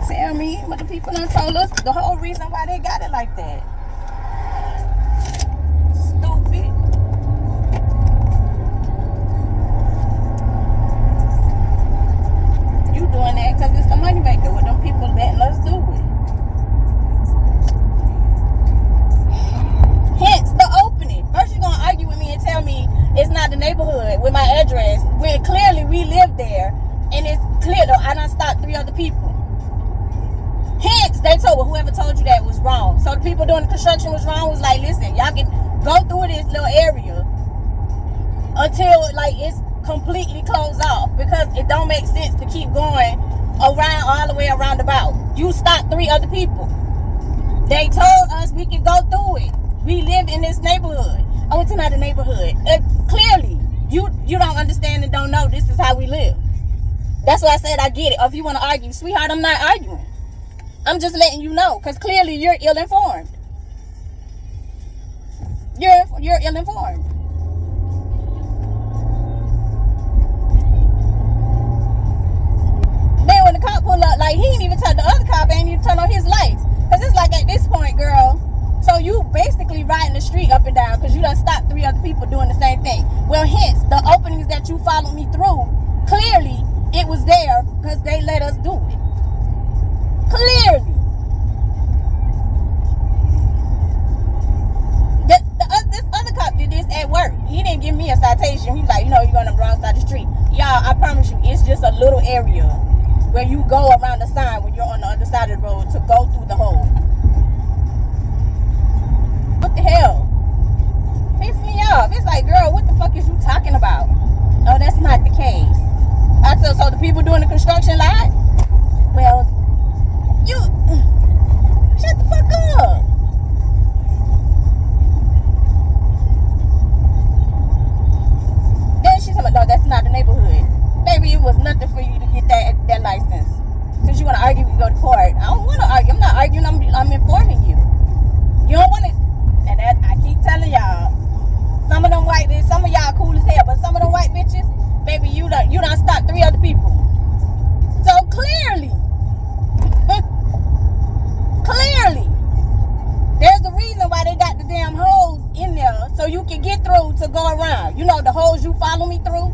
Tell me what the people done told us the whole reason why they got it like that. Stupid. You doing that because it's the money maker with them people letting us do it. Hence the opening. First you're gonna argue with me and tell me it's not the neighborhood with my address when clearly we live there and it's clear though I done stopped 3 other people. Hence, they told whoever told you that was wrong. So the people doing the construction was wrong. Was like, listen, y'all can go through this little area until like it's completely closed off because it don't make sense to keep going around all the way around about. You stopped 3 other people. They told us we could go through it. We live in this neighborhood. Oh, it's not a neighborhood. Clearly, you don't understand and don't know this is how we live. That's why I said I get it. Or if you want to argue, sweetheart, I'm not arguing. I'm just letting you know, because clearly you're ill-informed. You're ill-informed. Then when the cop pull up, like he ain't even tell the other cop, ain't even turn on his lights. Because it's like at this point, girl, so you basically riding the street up and down because you done stopped 3 other people doing the same thing. Well, hence, the openings that you followed me through, clearly it was there because they let us do it. Clearly. This other cop did this at work. He didn't give me a citation. He's like, you're on the wrong side of the street. Y'all, I promise you, it's just a little area where you go around the sign when you're on the other side of the road to go through the hole. What the hell? Piss me off. It's like, girl, what the fuck is you talking about? No, that's not the case. I said, so the people doing the construction lied? Well, you shut the fuck up. Then she's like, no, that's not the neighborhood. Baby, it was nothing for you to get that license. Since you want to argue, we go to court. I don't want to argue. I'm not arguing. I'm informing you. You don't want to. And that I keep telling y'all. Some of them white bitches, some of y'all cool as hell, but some of them white bitches, baby, you done stopped 3 other people. So clearly. Clearly, there's a reason why they got the damn holes in there so you can get through to go around. You know the holes you follow me through?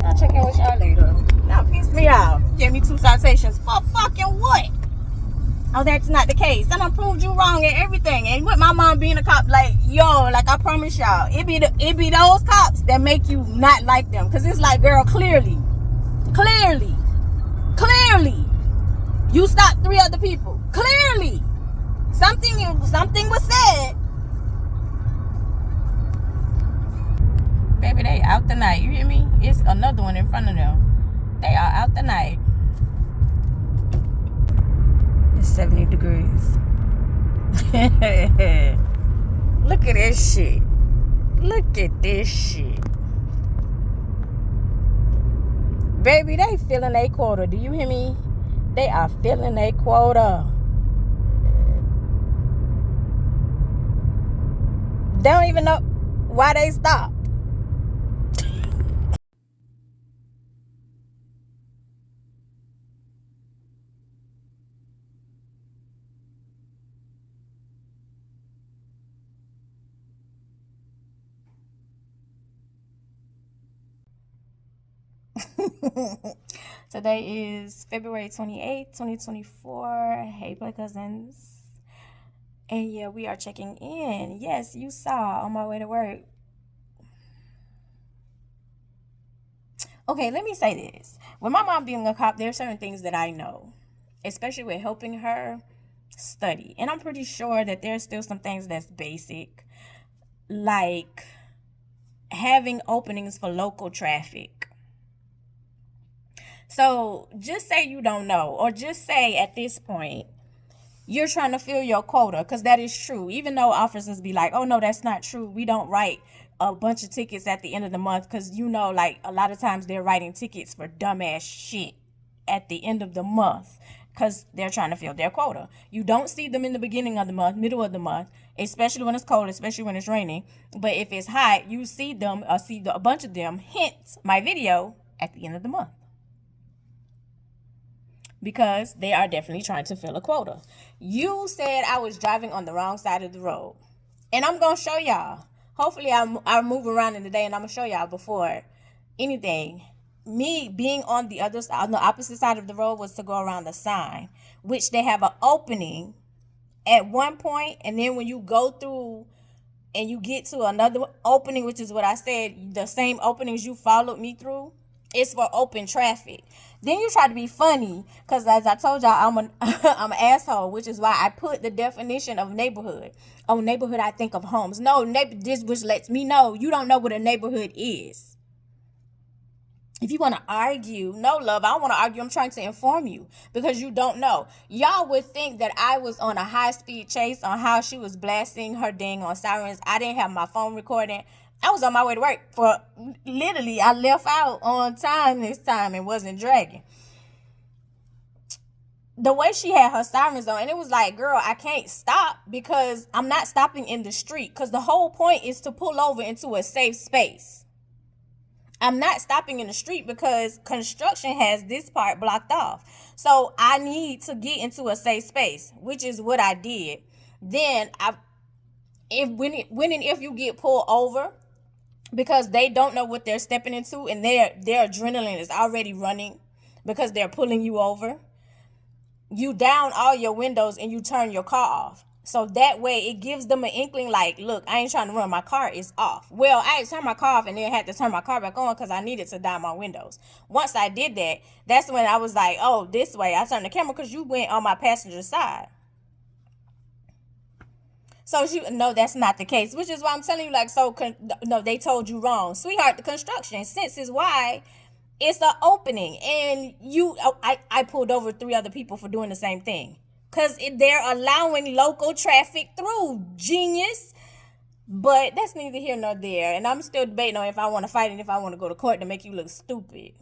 I'll check in with y'all later. Now piss me off. Give me 2 citations for fucking what? Oh, that's not the case. I done proved you wrong and everything. And with my mom being a cop, like, yo, like I promise y'all, it be those cops that make you not like them. Cause it's like, girl, clearly, you stopped 3 other people. Clearly, something was said. Baby, they out the night. You hear me? It's another one in front of them. They are out the night. It's 70 degrees. Look at this shit. Look at this shit. Baby, they feeling a quota. Do you hear me? They are filling their quota. They don't even know why they stopped. Today is February 28th, 2024. Hey, Play Cousins. And yeah, we are checking in. Yes, you saw on my way to work. Okay, let me say this. With my mom being a cop, there are certain things that I know, especially with helping her study. And I'm pretty sure that there's still some things that's basic, like having openings for local traffic. So just say you don't know, or just say at this point, you're trying to fill your quota, because that is true. Even though officers be like, oh no, that's not true. We don't write a bunch of tickets at the end of the month, because like a lot of times they're writing tickets for dumbass shit at the end of the month because they're trying to fill their quota. You don't see them in the beginning of the month, middle of the month, especially when it's cold, especially when it's raining. But if it's hot, you see them, a bunch of them, hence my video, at the end of the month, because they are definitely trying to fill a quota. You said I was driving on the wrong side of the road. And I'm going to show y'all. Hopefully I'll move around in the day and I'm going to show y'all before anything. Me being on the opposite side of the road was to go around the sign, which they have an opening at one point, and then when you go through and you get to another opening, which is what I said, the same openings you followed me through, it's for open traffic. Then you try to be funny, because as I told y'all, I'm an asshole, which is why I put the definition of neighborhood. Oh, neighborhood, I think of homes. No, this which lets me know you don't know what a neighborhood is. If you want to argue, no, love, I don't want to argue. I'm trying to inform you because you don't know. Y'all would think that I was on a high-speed chase on how she was blasting her dang on sirens. I didn't have my phone recording. I was on my way to work for literally, I left out on time this time and wasn't dragging. The way she had her sirens on, and it was like, girl, I can't stop because I'm not stopping in the street, because the whole point is to pull over into a safe space. I'm not stopping in the street because construction has this part blocked off. So I need to get into a safe space, which is what I did. Then if you get pulled over, because they don't know what they're stepping into and their adrenaline is already running because they're pulling you over, you down all your windows and you turn your car off. So that way it gives them an inkling like, look, I ain't trying to run. My car is off. Well, I had turned my car off and then had to turn my car back on because I needed to down my windows. Once I did that, that's when I was like, oh, this way. I turned the camera because you went on my passenger side. So no, that's not the case, which is why I'm telling you, like, no, they told you wrong. Sweetheart, the construction sense is why it's an opening. And I pulled over 3 other people for doing the same thing. Because they're allowing local traffic through, genius. But that's neither here nor there. And I'm still debating on if I want to fight and if I want to go to court to make you look stupid.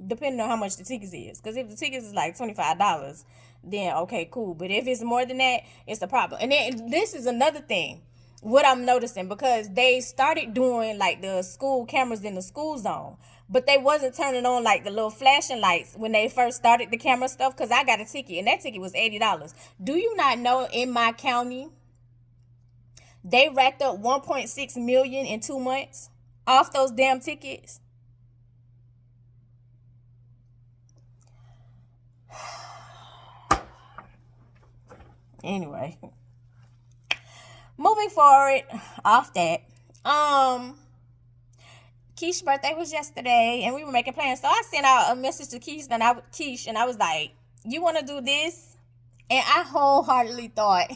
Depending on how much the ticket is. Because if the ticket is like $25, then okay, cool. But if it's more than that, it's a problem. And then this is another thing. What I'm noticing, because they started doing like the school cameras in the school zone, but they wasn't turning on like the little flashing lights when they first started the camera stuff, because I got a ticket and that ticket was $80. Do you not know in my county they racked up $1.6 million in 2 months off those damn tickets? Anyway, moving forward off that, Keish's birthday was yesterday and we were making plans. So I sent out a message to Keish and I was like, you want to do this? And I wholeheartedly thought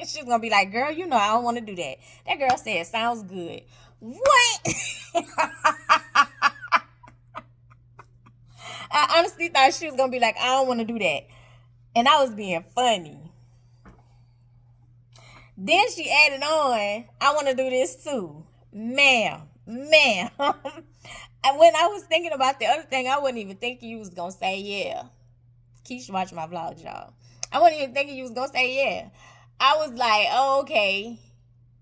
she was going to be like, girl, you know I don't want to do that. That girl said, sounds good. What? I honestly thought she was going to be like, I don't want to do that. And I was being funny. Then she added on, I want to do this too. Ma'am. And when I was thinking about the other thing, I wasn't even thinking you was going to say yeah. Keisha watch my vlogs, y'all. I wasn't even thinking you was gonna say yeah. I was like, oh, okay.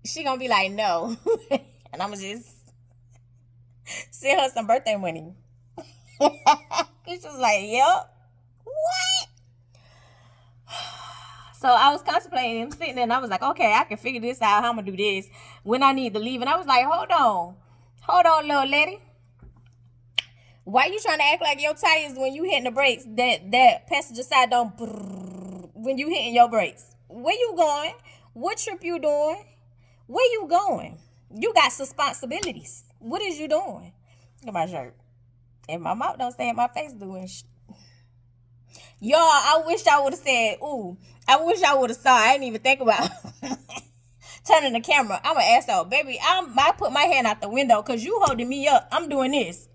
She gonna be like, no. And I'm gonna just send her some birthday money. Keisha was like, yep. What? So I was contemplating, I'm sitting there, and I was like, okay, I can figure this out, how I'm gonna do this when I need to leave. And I was like, hold on, little lady. Why you trying to act like your tires when you hitting the brakes, that passenger side don't when you hitting your brakes? Where you going? What trip you doing? Where you going? You got responsibilities. What is you doing? Look at my shirt. And my mouth don't stay in my face doing Y'all, I wish I would have said, ooh, I wish I would have saw. I didn't even think about turning the camera. I'm an asshole. Baby, I put my hand out the window because you holding me up. I'm doing this.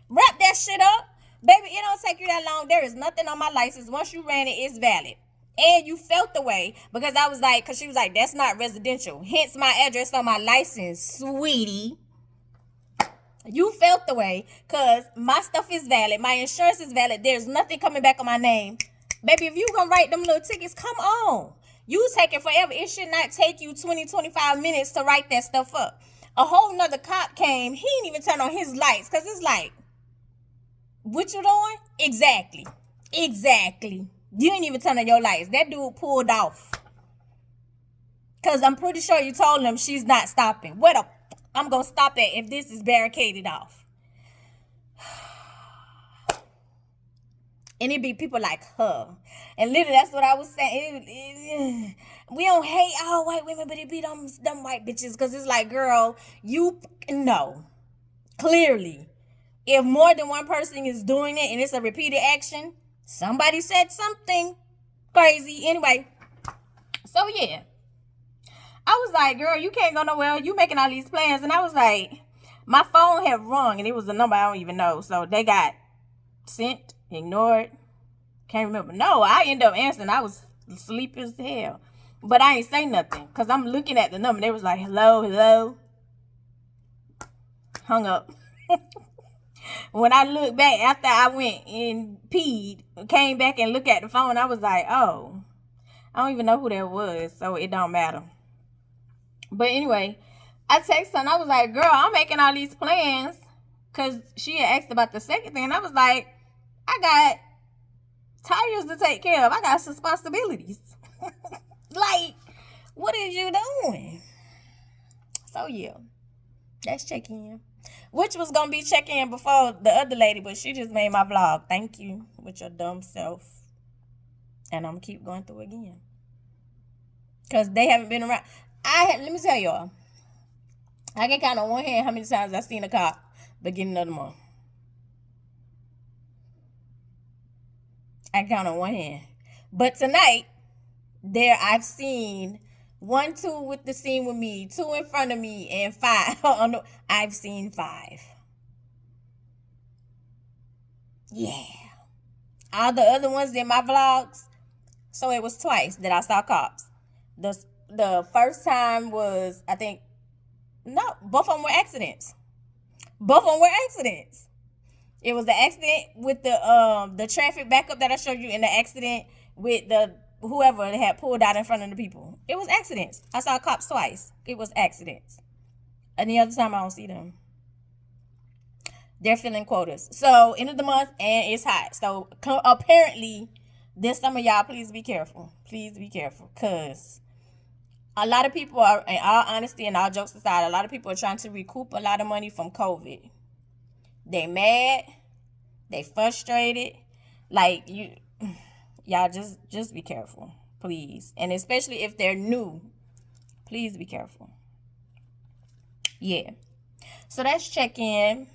Wrap that shit up. Baby, it don't take you that long. There is nothing on my license. Once you ran it, it's valid. And you felt the way because I was like, because she was like, that's not residential. Hence my address on my license, sweetie. You felt the way because my stuff is valid. My insurance is valid. There's nothing coming back on my name. Baby, if you gonna write them little tickets, come on. You taking forever. It should not take you 20-25 minutes to write that stuff up. A whole nother cop came. He didn't even turn on his lights because it's like, what you doing? Exactly. You didn't even turn on your lights. That dude pulled off. Because I'm pretty sure you told him she's not stopping. Where the I'm going to stop at if this is barricaded off. And it be people like her. And literally, that's what I was saying. We don't hate all white women, but it be them white bitches. Because it's like, girl, you know. Clearly. If more than one person is doing it and it's a repeated action, somebody said something crazy. Anyway. So, yeah. I was like, girl, you can't go nowhere. You making all these plans. And I was like, my phone had rung and it was a number I don't even know. So they got sent, ignored. Can't remember. No, I ended up answering. I was sleepy as hell. But I ain't say nothing because I'm looking at the number. They was like, hello. Hung up. When I looked back after I went and peed, came back and looked at the phone, I was like, oh, I don't even know who that was. So it don't matter. But anyway, I texted her and I was like, girl, I'm making all these plans because she had asked about the second thing. And I was like, I got tires to take care of. I got responsibilities. Like, what is you doing? So, yeah, that's check-in. Which was going to be check-in before the other lady, but she just made my vlog. Thank you with your dumb self. And I'm going to keep going through again. Because they haven't been around. Let me tell y'all, I can count on one hand how many times I've seen a cop beginning of the month. I can count on one hand. But tonight, I've seen 1, 2 with the scene with me, 2 in front of me, and 5. I've seen 5. Yeah. All the other ones in my vlogs, so it was twice that I saw cops. The first time was, I think, no, both of them were accidents. It was the accident with the traffic backup that I showed you, and the accident with the whoever had pulled out in front of the people. It was accidents. I saw cops twice. It was accidents. And the other time I don't see them. They're filling quotas. So, end of the month, and it's hot. So, apparently, this summer, y'all, please be careful. Please be careful. Because a lot of people are, in all honesty and all jokes aside, a lot of people are trying to recoup a lot of money from COVID. They mad. They frustrated. Like, y'all just be careful, please. And especially if they're new, please be careful. Yeah. So that's check-in.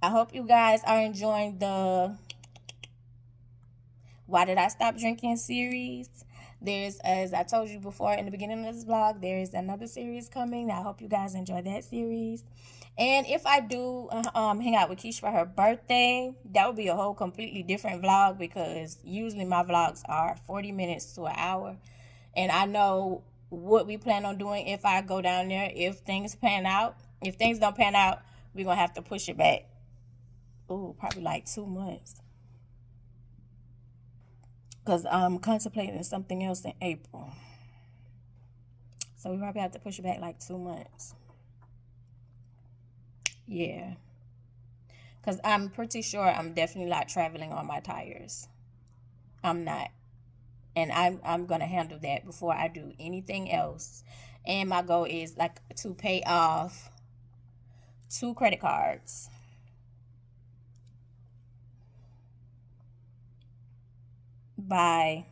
I hope you guys are enjoying the Why Did I Stop Drinking series. There's, as I told you before in the beginning of this vlog, there is another series coming. I hope you guys enjoy that series. And if I do hang out with Keisha for her birthday, that would be a whole completely different vlog because usually my vlogs are 40 minutes to an hour. And I know what we plan on doing if I go down there, if things pan out. If things don't pan out, we're going to have to push it back. Ooh, probably like 2 months. because I'm contemplating something else in April. So we probably have to push it back like 2 months. Yeah. Because I'm pretty sure I'm definitely not traveling on my tires. I'm not. And I'm going to handle that before I do anything else. And my goal is like to pay off 2 credit cards. By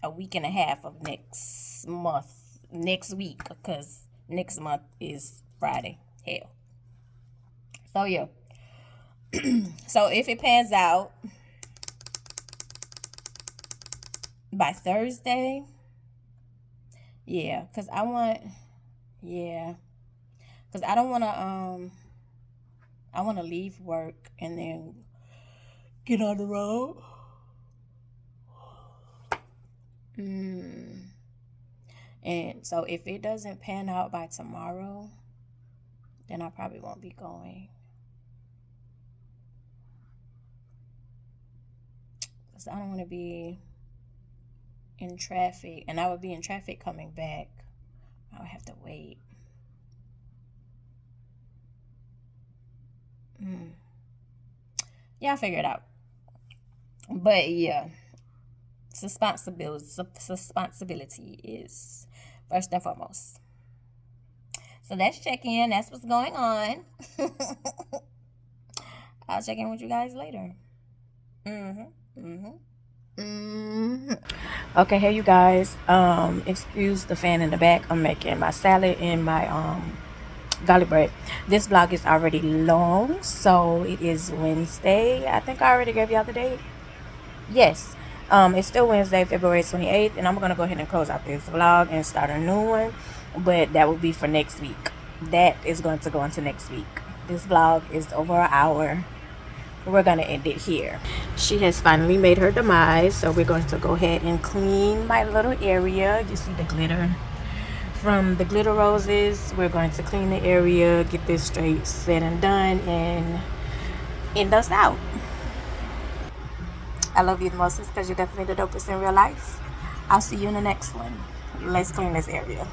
a week and a half of next week, because next month is Friday. Hell. So yeah. So if it pans out by Thursday, yeah, because I don't want to I want to leave work and then get on the road. And so if it doesn't pan out by tomorrow, then I probably won't be going. Because I don't want to be in traffic. And I would be in traffic coming back. I would have to wait. Yeah, I'll figure it out. But yeah. Responsibility is first and foremost. So that's check-in. That's what's going on. I'll check in with you guys later. Okay, hey you guys. Excuse the fan in the back. I'm making my salad and my garlic bread. This vlog is already long, so it is Wednesday. I think I already gave y'all the date. Yes. It's still Wednesday, February 28th, and I'm going to go ahead and close out this vlog and start a new one, but that will be for next week. That is going to go into next week. This vlog is over an hour. We're going to end it here. She has finally made her demise, so we're going to go ahead and clean my little area. You see the glitter from the glitter roses. We're going to clean the area, get this straight, said and done, and end us out. I love you the most because you're definitely the dopest in real life. I'll see you in the next one. Let's clean this area.